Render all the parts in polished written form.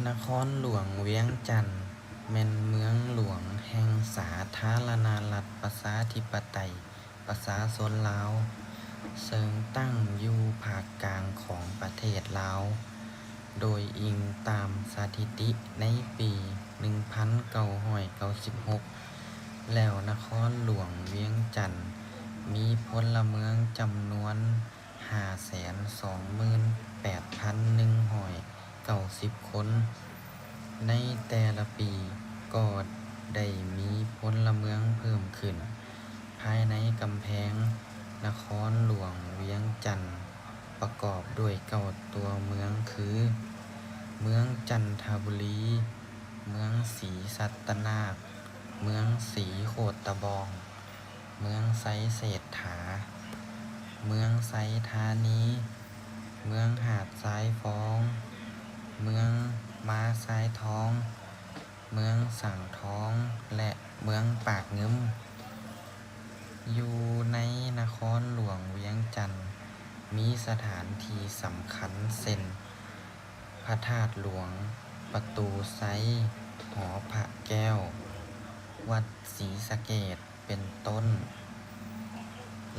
นครหลวงเวียงจันทน์แม่นเมืองหลวงแห่งสาธารณรัฐประชาธิปไตยประชาชนลาวซึ่งตั้งอยู่ภาคกลางของประเทศลาวโดยอิงตามสถิติในปี 1996 แล้วนครหลวงเวียงจันทน์มีพลเมืองจำนวน 528,190 คน ในแต่ละปีก็ได้มีพลเมืองเพิ่มขึ้นภายในกำแพงนครหลวงเวียงจันทน์ประกอบด้วย9ตัวเมืองคือ เมืองจันทบุรี เมืองศรีสัตนาค เมืองศรีโคตบอง เมืองไซเศรษฐา เมืองไซธานี เมืองหาดทรายฟ้อง เมืองม้าทรายทอง เมืองสังทอง และเมืองปากงึม อยู่ในนครหลวงเวียงจันทน์มีสถานที่สำคัญเช่น พระธาตุหลวง ประตูไซ หอพระแก้ว วัดศรีสะเกษเป็นต้น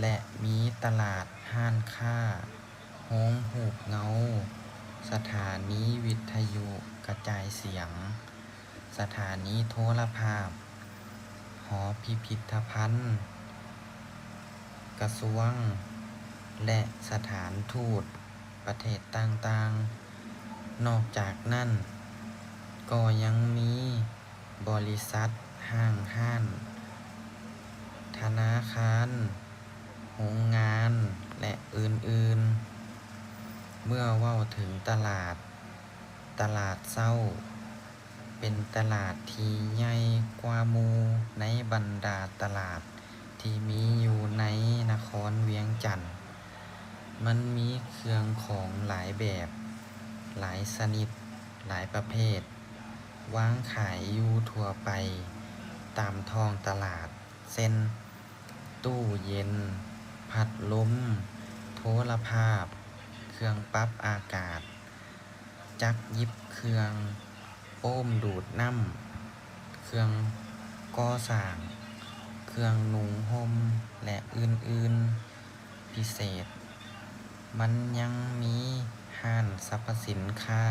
และมีตลาดร้านค้า โรงรูปเงา สถานีวิทยุกระจายเสียง สถานีโทรภาพ หอพิพิธภัณฑ์ กระทรวง และสถานทูตประเทศต่างๆ นอกจากนั้นก็ยังมีบริษัท ห้างร้าน ธนาคาร โรงงาน และอื่นๆ เมื่อเว้าถึงตลาดเช้าเป็นตลาดที่ใหญ่กว่าหมู่ในบรรดาตลาดที่มีอยู่ในนครเวียงจันทน์ มันมีเครื่องของหลายแบบ หลายชนิด หลายประเภท วางขายอยู่ทั่วไปตามท้องตลาด เช่น ตู้เย็น พัดลม โทรภาพ เครื่องปรับอากาศ จักรหยิบเครื่อง โป้มดูดน้ำ เครื่องก่อสร้าง เครื่องนุ่งห่ม และอื่นๆ พิเศษ มันยังมีร้านสรรพสินค้า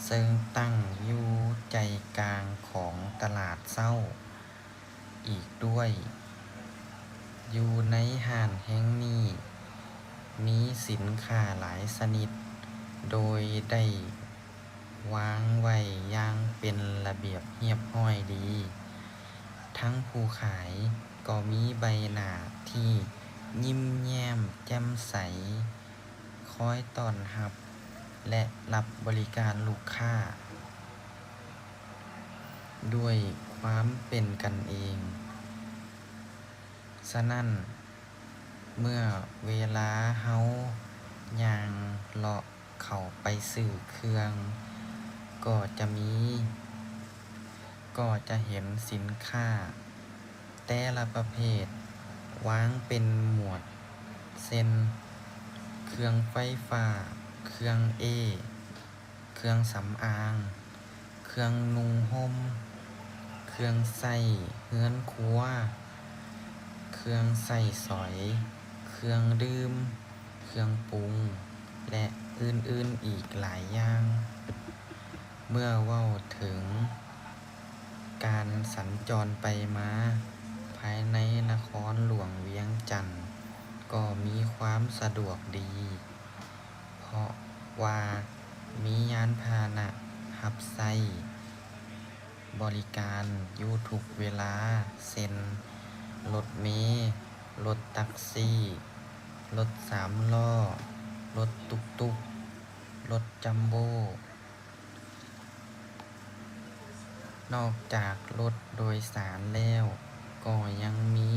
ซึ่งตั้งอยู่ใจกลางของตลาดเช้าอีกด้วย อยู่ในร้านแห่งนี้มีสินค้าหลายชนิด โดยได้วางไว้อย่างเป็นระเบียบเรียบร้อยดี ทั้งผู้ขายก็มีใบหน้าที่ยิ้มแย้มแจ่มใส คอยต้อนรับและรับบริการลูกค้าด้วยความเป็นกันเอง ฉะนั้น เมื่อเวลาเราย่างเลาะเข้าไปซื้อเครื่อง ก็จะเห็นสินค้าแต่ละประเภทวางเป็นหมวด เช่น เครื่องไฟฟ้า เครื่อง เครื่องสำอาง เครื่องนุ่งห่ม เครื่องใช้เรือนครัว เครื่องใช้สอย เครื่องดื่ม เครื่องปรุง และอื่นๆ อีกหลายอย่าง เมื่อเว้าถึงการสัญจรไปมาภายในนครหลวงเวียงจันทน์ก็มีความสะดวกดี เพราะว่ามียานพาหนะรับใช้บริการอยู่ทุกเวลา เช่น รถเมล์ รถแท็กซี่ รถสามล้อ รถตุ๊กๆ รถจัมโบ้ นอกจากรถโดยสารแล้วก็ยังมี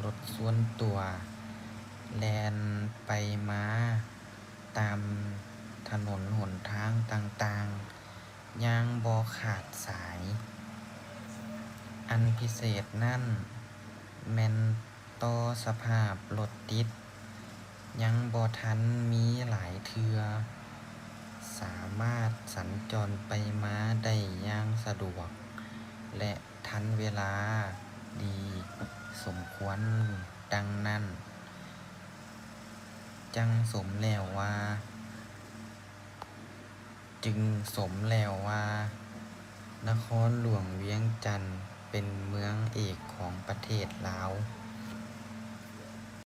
รถส่วนตัวแล่นไปมาตามถนนหนทางต่างๆ อย่างบ่ขาดสาย อันพิเศษนั้นแม่นต่อสภาพรถติดยังบ่ทันมีหลายเทื่อ สาม ามารถสัญจรไปมาได้อย่างสะดวกและทันเวลาดีสมควร ดังนั้นจึงสมแล้วว่านครหลวงเวียงจันทน์เป็นเมืองเอกของประเทศลาว